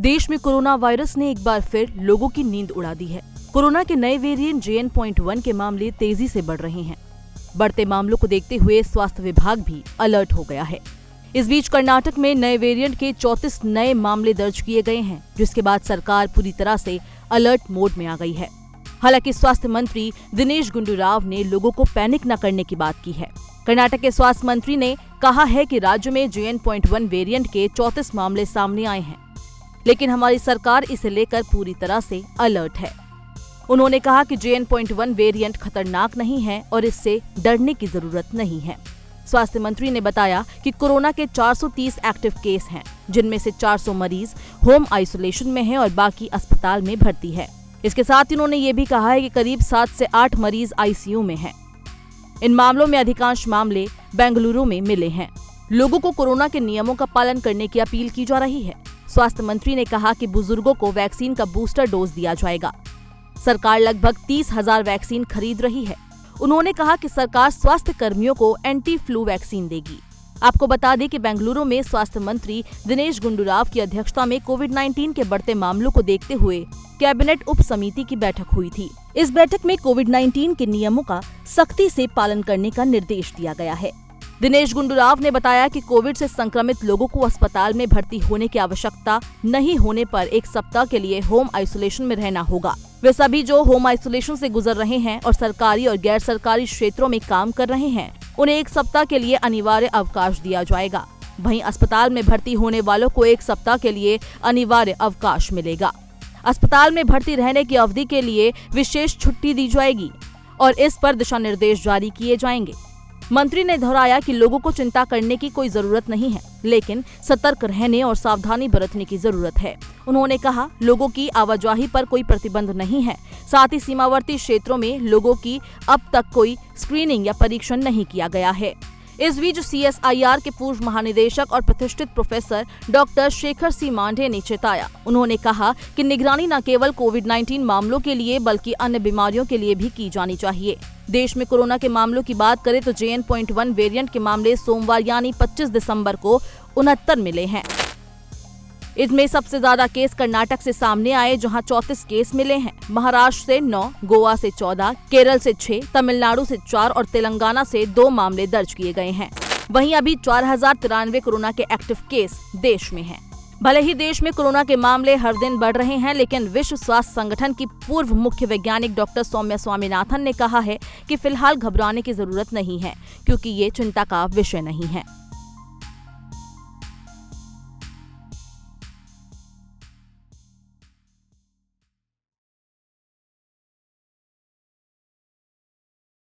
देश में corona virus ने एक बार फिर लोगों की नींद उड़ा दी है। कोरोना के नए वेरिएंट JN.1 के मामले तेजी से बढ़ रहे हैं। बढ़ते मामलों को देखते हुए स्वास्थ्य विभाग भी अलर्ट हो गया है। इस बीच कर्नाटक में नए वेरिएंट के 34 नए मामले दर्ज किए गए हैं, जिसके बाद सरकार पूरी तरह से अलर्ट मोड में आ गई है। हालांकि स्वास्थ्य मंत्री दिनेश गुंडूराव ने लोगों को पैनिक न करने की बात की है। कर्नाटक के स्वास्थ्य मंत्री ने कहा है कि राज्य में JN.1 वेरिएंट के 34 मामले सामने आए हैं, लेकिन हमारी सरकार इसे लेकर पूरी तरह से अलर्ट है। उन्होंने कहा कि JN.1 वेरिएंट खतरनाक नहीं है और इससे डरने की जरूरत नहीं है। स्वास्थ्य मंत्री ने बताया कि कोरोना के 430 एक्टिव केस हैं, जिनमें से 400 मरीज होम आइसोलेशन में हैं और बाकी अस्पताल में भर्ती है। इसके साथ ही उन्होंने ये भी कहा है कि करीब 7 से 8 मरीज ICU में हैं। इन मामलों में अधिकांश मामले बेंगलुरु में मिले हैं। लोगों को कोरोना के नियमों का पालन करने की अपील की जा रही है। स्वास्थ्य मंत्री ने कहा कि बुजुर्गों को वैक्सीन का बूस्टर डोज दिया जाएगा। सरकार लगभग 30,000 वैक्सीन खरीद रही है। उन्होंने कहा कि सरकार स्वास्थ्य कर्मियों को एंटी फ्लू वैक्सीन देगी। आपको बता दें कि बेंगलुरु में स्वास्थ्य मंत्री दिनेश गुंडूराव की अध्यक्षता में कोविड-19 के बढ़ते मामलों को देखते हुए कैबिनेट उप समिति की बैठक हुई थी। इस बैठक में कोविड-19 के नियमों का सख्ती से पालन करने का निर्देश दिया गया है। दिनेश गुंडूराव ने बताया कि कोविड से संक्रमित लोगों को अस्पताल में भर्ती होने की आवश्यकता नहीं होने पर 1 सप्ताह के लिए होम आइसोलेशन में रहना होगा। वे सभी जो होम आइसोलेशन से गुजर रहे हैं और सरकारी और गैर सरकारी क्षेत्रों में काम कर रहे हैं, उन्हें 1 सप्ताह के लिए अनिवार्य अवकाश दिया जाएगा। वहीं अस्पताल में भर्ती होने वालों को 1 सप्ताह के लिए अनिवार्य अवकाश मिलेगा। अस्पताल में भर्ती रहने की अवधि के लिए विशेष छुट्टी दी जाएगी और इस पर दिशा निर्देश जारी किए जाएंगे। मंत्री ने दोहराया कि लोगों को चिंता करने की कोई जरूरत नहीं है, लेकिन सतर्क रहने और सावधानी बरतने की जरूरत है। उन्होंने कहा, लोगों की आवाजाही पर कोई प्रतिबंध नहीं है। साथ ही सीमावर्ती क्षेत्रों में लोगों की अब तक कोई स्क्रीनिंग या परीक्षण नहीं किया गया है। इस बीच CSIR के पूर्व महानिदेशक और प्रतिष्ठित प्रोफेसर डॉक्टर शेखर C मांढे ने चेताया। उन्होंने कहा कि निगरानी न केवल कोविड-19 मामलों के लिए बल्कि अन्य बीमारियों के लिए भी की जानी चाहिए। देश में कोरोना के मामलों की बात करें तो JN.1 वेरिएंट के मामले सोमवार यानी 25 दिसंबर को 69 मिले हैं। इसमें सबसे ज्यादा केस कर्नाटक से सामने आए, जहां 34 केस मिले हैं। महाराष्ट्र से 9, गोवा से 14, केरल से 6, तमिलनाडु से 4 और तेलंगाना से 2 मामले दर्ज किए गए हैं। वहीं अभी 4093 कोरोना के एक्टिव केस देश में हैं। भले ही देश में कोरोना के मामले हर दिन बढ़ रहे हैं, लेकिन विश्व स्वास्थ्य संगठन की पूर्व मुख्य वैज्ञानिक डॉक्टर सौम्या स्वामीनाथन ने कहा है कि फिलहाल घबराने की जरूरत नहीं है, क्योंकि ये चिंता का विषय नहीं है।